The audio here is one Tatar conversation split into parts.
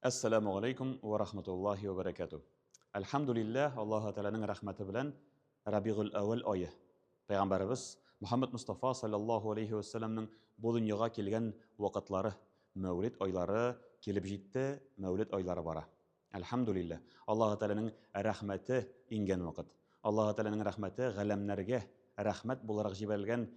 Assalamu alaikum wa rahmatullahi wa barakatuh. Alhamdulillah, Allah Ta'alaның рахмәте белән Рабигул Әүвәл айы. Пәйгамбәрбез Мухаммад Мустафа саллаллаху алейхи ва салламның бу дөньяга килгән вакытлары, Мәүлид айлары килеп җитте, Мәүлид айлары бара. Алхамдулилlah, Аллаһ Ta'alaның рәхмәте ингән вакыт. Аллаһ Ta'alaның рәхмәте галәмнәргә рәхмәт буларак җибәрелгән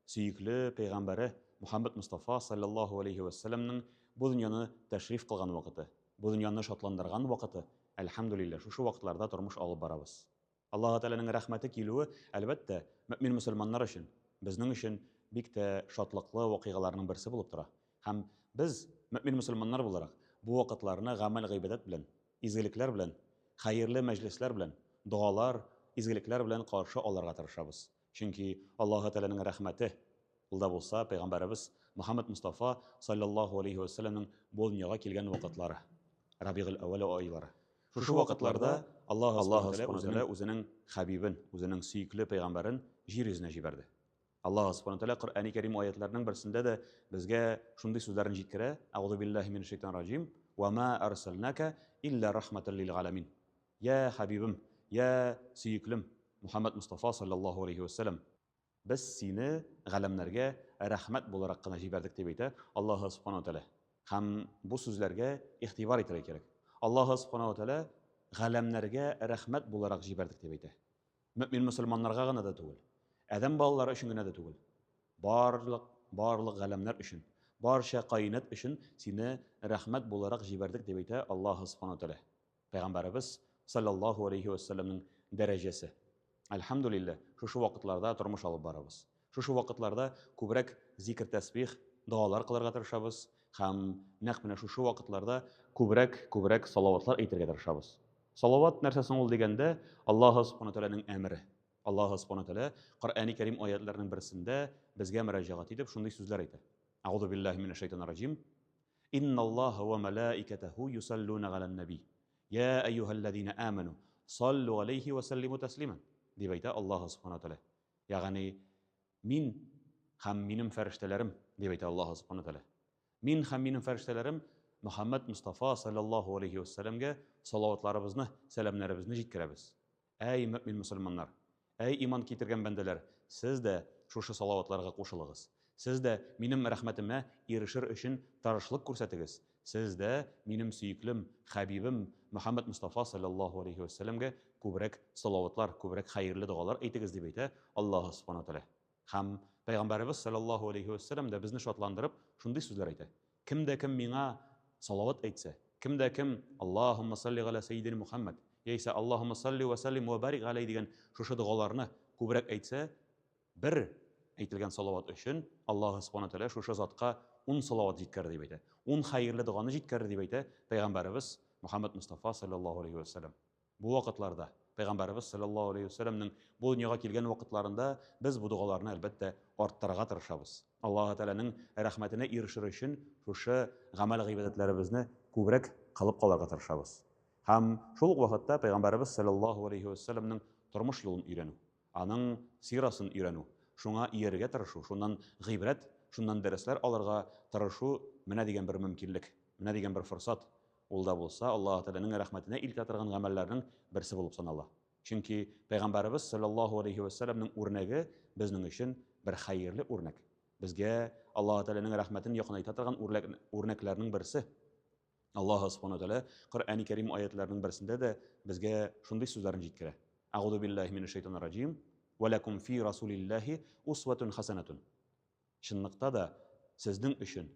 сөйүкле пәйгамбәре Мухаммад Мустафа саллаллаху алейхи ва салламның бу дөньяны тәшриф кылган вакыты, бу дөньяны шатландырган вакыты. Алхамдулилlah, шушы вакытларда тормыш алып барабыз. Аллаһ Ta'alaның рәхмәте килүе, әлбәттә, мөэмин мөселманнар өчен, безнең өчен бик тә шатлыклы вакыйгаларның берсе булып тора. Һәм без мөэмин мөселманнар буларак бу вакытларны гамәл гыйбадәт белән, изгелекләр белән, хәерле мәҗлесләр белән, дуалар, изгелекләр белән каршы алырга тырышабыз. Чөнки Аллаһ Ta'alaның рәхмәте ул да булса пәйгамбәрбез Мухаммад Мустафа саллаллаху алейхи ва салламның бу дөньяга килгән вакытлары, Рабигул Әүвәл айлары. Шушы вакытларда Аллаһ Субхану Тәгалә үзенең хәбибен, үзенең сөйкле пәйгамбәрен җир йөзенә җибәрде. Аллаһ Субхану Тәгалә Коръәни Кәрим аятларының берсендә дә безгә шундый сүзләрен җиткерә: "Аузу биллаһи минаш шайтанир раҗим, ва ма арсалнака илля рахматан лил галамин." Я хәбибем, я сөйклем Мухаммад Мустафа саллаллаху алейхи ва саллям, без сине галәмнәргә рәхмәт буларак кына җибәрдек дип әйтә Аллаһ Субхану Тәгалә. Һәм бу сүзләргә игътибар итәргә кирәк. Аллаһ Субхану Тәгалә галәмнәргә рәхмәт буларак җибәрдек дип әйтә. Мөэмин мөселманнарга гына да түгел, адәм балалары өчен генә дә түгел. Барлык галәмнәр өчен, барча каинат өчен сине рәхмәт буларак җибәрдек дип әйтә Аллаһ Субхану Тәгалә. Пәйгамбәрбез саллаллаху алейхи ва салламның дәрәҗәсе. Алхамдулилlah, шушы вакытларда тормыш алып барабыз. Шушы вакытларда күбрәк зикр тәсбих, дуалар кылырга тырышабыз һәм нәкъ менә шушы вакытларда күбрәк салаватлар әйтергә тырышабыз. Салават нәрсә соң ул дигәндә, Аллаһ Субхану Тәгаләнең әмере. Аллаһ Субхану Тәгалә Коръәни Кәрим аятларының берсендә безгә мөрәҗәгать итеп шундый сүзләр әйтә. Аузу биллаһи минаш шайтанир раҗим. Инналлаһа ва малаикатаху юсаллуна галан наби. Я айюхаллазина аману саллу алейхи ва саллиму таслиман. Дип әйтә Аллаһ Субхану Тәгалә. Ягъни мин һәм минем фәрештәләрем, дип әйтә Аллаһ Субхану Тәгалә. Мин һәм минем фәрештәләрем Мухаммад Мустафа саллаллаху алейхи ва салламга салаватларыбызны, сәламнәребезне җиткерәбез. Әй мөэмин мөселманнар, әй иман китергән бәндәләр, сез дә шушы салаватларга кушылыгыз. Сез дә минем рәхмәтемә ирешер өчен тырышлык күрсәтегез. Сез дә минем сөйклем, хәбибем Мухаммад Мустафа саллаллаху алейхи ва салламга күбрәк салаватлар, күбрәк хәерле дуалар әйтегез дип әйтә Аллаһ Субхану Тәгалә. Һәм пәйгамбәрбез саллаллаху алейхи ва саллям да безне шатландырып шундый сүзләр әйтә. Кем дә кем миңа салават әйтсә, кем дә кем Аллаһумма салли ала саййидина Мухаммад, яисә Аллаһумма салли ва саллим ва барик алейхи дигән шушы дуаларны күбрәк әйтсә, бер әйтелгән салават өчен Аллаһ Субхану Тәгалә шушы затка 10 салават җиткерер дип әйтә. 10 хәерле дуганы җиткерер дип әйтә пәйгамбәрбез Мухаммад Мустафа саллаллаху алейхи ва саллям. Бу вакытларда пәйгамбәрбез саллаллаху алейхи ва саллямның бу дөньяга килгән вакытларында без бу дуаларны әлбәттә арттырырга тырышабыз. Аллаһ Тәгаләнең рәхмәтенә ирешер өчен шушы гамәл гыйбадәтләребезне күбрәк кылып калырга тырышабыз. Һәм шул ук вакытта пәйгамбәрбез саллаллаху алейхи ва саллямның тормыш юлын өйрәнү, аның сирасын өйрәнү, шуңа ияргә тырышу, шуннан гыйбрәт, шуннан дәресләр алырга тырышу менә дигән бер мөмкинлек, менә дигән бер форсат. Ул да булса Аллаһ Тәгаләнең рәхмәтенә илтә торган гамәлләрнең берсе булып санала. Чөнки пәйгамбәрбез саллаллаху алейхи ва саллямның үрнәге безнең өчен бер хәерле үрнәк. Безгә Аллаһ Тәгаләнең рәхмәтен якынайта торган үрнәкләрнең берсе. Аллаһ Субхану Тәгалә Коръәни Кәрим аятларының берсендә дә безгә шундый сүзләрен җиткерә. Аузу биллаһи минаш шайтанир раҗим. Ва лакум фи расулиллаһи усватун хасанатун. Чынлыкта да сезнең өчен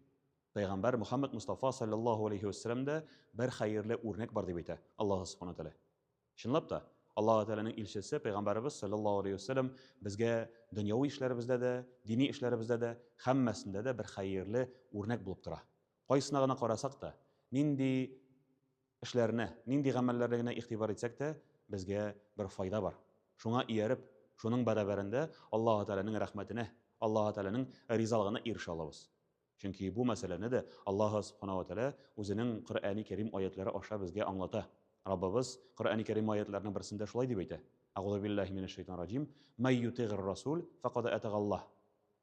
Пәйгамбәр Мухаммад Мустафа саллаллаху алейхи ва саллямда бер хәерле үрнәк бар дип әйтә Аллаһ Субхану Тәгалә. Чынлап та Аллаһ Тәгаләнең илчесе пәйгамбәрбез саллаллаху алейхи ва саллям безгә дөньяви эшләребездә дә, дини эшләребездә дә, һәммәсендә дә бер хәерле үрнәк булып тора. Кайсына гына карасак та, нинди эшләрне, нинди гамәлләргә генә игътибар итсәк тә, безгә бер файда бар. Шуңа ияреп, шуның бәрабәрендә Аллаһ Тәгаләнең рәхмәтенә, Аллаһ Тәгаләнең ризалыгына ирешә алабыз. Чөнки бу мәсьәләне дә Аллаһ Субхану Тәгалә үзенең Коръәни Кәрим аятлары аша безгә аңлата. Раббыбыз Коръәни Кәрим аятларының берсендә шулай дип әйтә: "Аузу биллаһи минаш шайтанир раҗим. Май ютигир расул фақад атагаллаһ."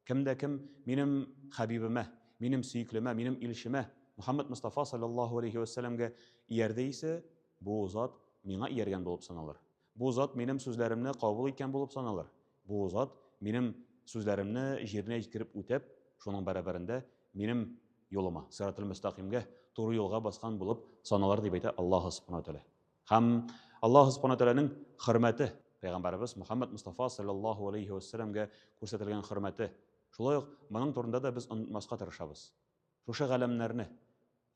Кем дә кем минем хәбибемә, минем сөйклемә, минем илчемә Мөхәммәд Мустафа саллаллаху алейхи вассаламга иярде ise, бу зат миңа ияргән булып саналыр. Бу зат минем сүзләремне кабул иткән булып саналыр. Бу зат минем сүзләремне җиренә җиткереп үтәп, шуның бәрабәрендә минем юлыма, сиратул мустақимгә, туры юлга баскан булып саналыр дип әйтә Аллаһ Субханаһу ва Тааля. Һәм Аллаһ Субханаһу ва Тааляның хөрмәте, Пәйгамбәрбез Мөхәммәд Мустафа саллаллаху алейхи вассаламга күрсәтелгән хөрмәте. Шулай ук моның турында да без онытмаска тырышабыз. Шушы галәмнәрне,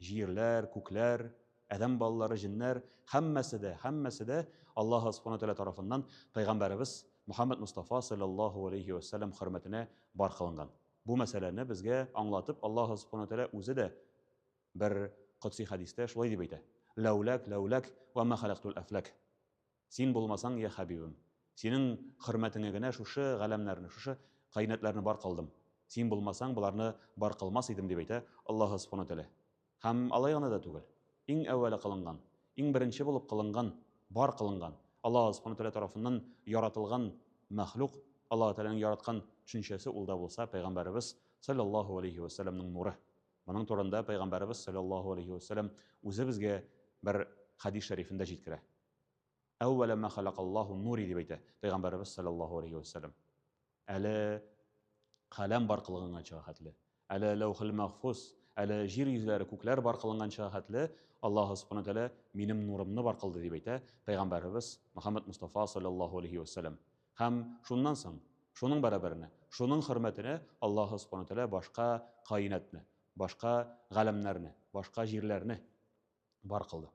җирләр, күкләр, адәм балалары, җиннәр, һәммәсе дә Аллаһ Субханаһу ва Тааля тарафыннан Пәйгамбәрбез Мөхәммәд Мустафа саллаллаху алейхи вассалам хөрмәтенә бар кылынган. Бу мәсьәләне безгә аңлатып Аллаһ Субханаһу ва Тааля үзе дә бер кодси хадистә шулай дип әйтә: "Ләүләк ва ма халактул афлак." Син булмасаң, я хәбибем, синең хөрмәтеңә генә шушы галәмнәрне, шушы кайнатларны бар кылдым. Син булмасаң, буларны бар кылмас идем дип әйтә Аллаһ Субханаһу ва Тааля. Һәм алай гына да түгел. Иң әүвәле кылынган, иң беренче булып кылынган, бар кылынган, Аллаһ Субханаһу ва Тааля тарафыннан яратылган мәхлук, Аллаһ Тааляның яраткан төшенчәсе ул да булса Пәйгамбәрбез саллаллаху алейхи вассаламның нуры. Моның турында Пәйгамбәрбез саллаллаху алейхи вассалам үзе безгә бер хадис шәрифендә җиткерә. Әүвәлә ма халакаллаһу нури дип әйтә Пәйгамбәрбез саллаллаху алейхи вассалам. Әле каләм бар кылынганча хәтле, әле лаухул махфуз, әле җир йөзләре, күкләр бар кылынганча хәтле Аллаһ Субханаһу ва Тааля минем нурымны бар кылды дип әйтә Пәйгамбәрбез Мөхәммәд Мустафа саллаллаху алейхи вассалам. Һәм шуннан соң, шуның бәрабәренә, шуның хөрмәтенә Аллаһ Субханаһу ва Тааля башка каинатны, башка галәмнәрне, башка җирләрне бар кылды.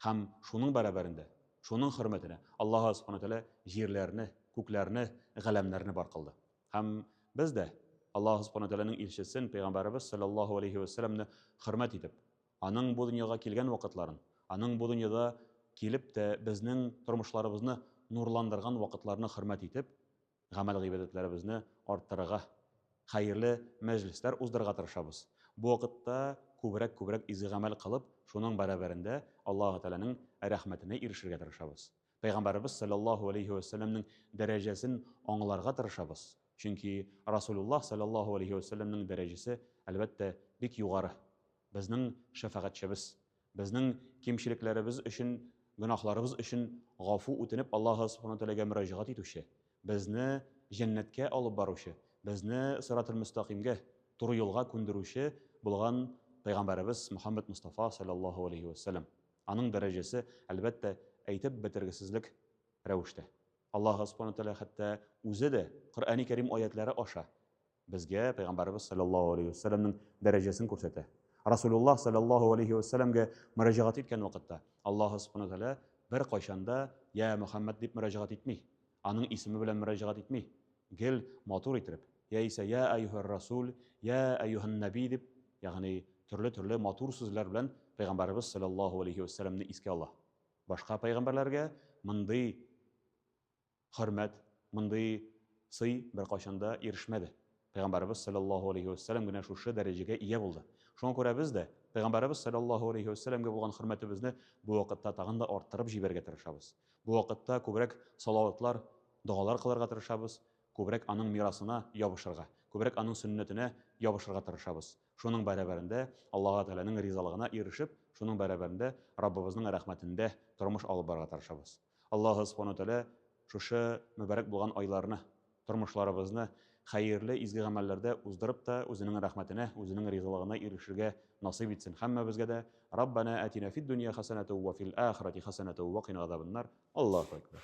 Һәм шуның бәрабәрендә, шуның хөрмәтенә Аллаһ Субханаһу ва Тааля җирләрне, күкләрне, галәмнәрне бар кылды. Һәм без дә Аллаһ Субханаһу ва Тааляның илчесен Пәйгамбәрбез саллаллаху алейхи вассаламны хөрмәт итеп, аның бу дөньяга килгән вакытларын, аның бу дөньяда килеп тә безнең тормышларыбызны нурландырган вакытларны хөрмәт итеп, гамәл гыйбадәтләребезне арттырырга, хәерле мәҗлесләр уздырырга тырышабыз. Бу вакытта күбрәк изге гамәл кылып, шуның бәрабәрендә Аллаһ Тааляның рәхмәтенә ирешергә тырышабыз. Пәйгамбәрбез саллаллаху алейхи вассаламның дәрәҗәсен аңларга тырышабыз. Чөнки Расулуллаһ саллаллаху алейхи вассаламның дәрәҗәсе әлбәттә бик югары. Безнең шәфәгатьчебез, безнең кимчелекләребез өчен, гөнаһларыбыз өчен гафу үтенеп Аллаһ Субханаһу ва Тааляга мөрәҗәгать итүче, безне җәннәткә алып баручы, безне сиратул мустақимгә, туры юлга күндерүче булган Пәйгамбәрбез Мөхәммәд Мустафа саллаллаху алейхи вассалам. Аның дәрәҗәсе әлбәттә әйтеп бетергесезлек рәвештә. Аллаһ Субханаһу ва Тааля хәтта үзе дә Коръәни Кәрим аятләре аша безгә Пәйгамбәрбез саллаллаху алейхи вассаламның дәрәҗәсен күрсәтә. Расулуллаһ саллаллаху алейхи вассаламга мөрәҗәгать иткән вакытта Аллаһ Субханаһу ва Тааля бер кайчанда я Мөхәммәд дип мөрәҗәгать итми, аның исеме белән мөрәҗәгать итми, гел матур итеп, яисә я айюһар расул, я айюһан наби дип, ягъни төрле матур сүзләр белән Пәйгамбәрбез саллаллаху алейхи вассаламны искә ала. Башка пәйгамбәрләргә мондый хөрмәт, мондый сый бер кайчанда ирешмәде. Пәйгамбәрбез саллаллаху алейхи вассалам генә шушы дәрәҗәгә ия булды. Шуңа күрә без дә Пәйгамбәрбез саллаллаху алейхи вассаламга булган хөрмәтебезне бу вакытта тагын да арттырып җибәргә тырышабыз. Бу вакытта күбрәк салаватлар, дугалар кылырга тырышабыз, күбрәк аның мирасына ябышырга, күбрәк аның сөннәтенә ябышырга тырышабыз. Шуның бәрабәрендә Аллаһ Тааляның ризалыгына ирешеп, шуның бәрабәрендә Раббыбызның рәхмәтендә тормыш алып барырга тырышабыз. Аллаһ Субханаһу ва Тааля шушы мөбарәк булган айларны, тормышларыбызны хәерле изге гамәлләрдә уздырып та үзенең рәхмәтенә, үзенең ризалыгына ирешергә насыйп итсен һәммәбезгә дә. Раббана атина фид дунья хасанатан ва фил ахирати хасанатан ва кина азабан нар. Аллаһу акбар.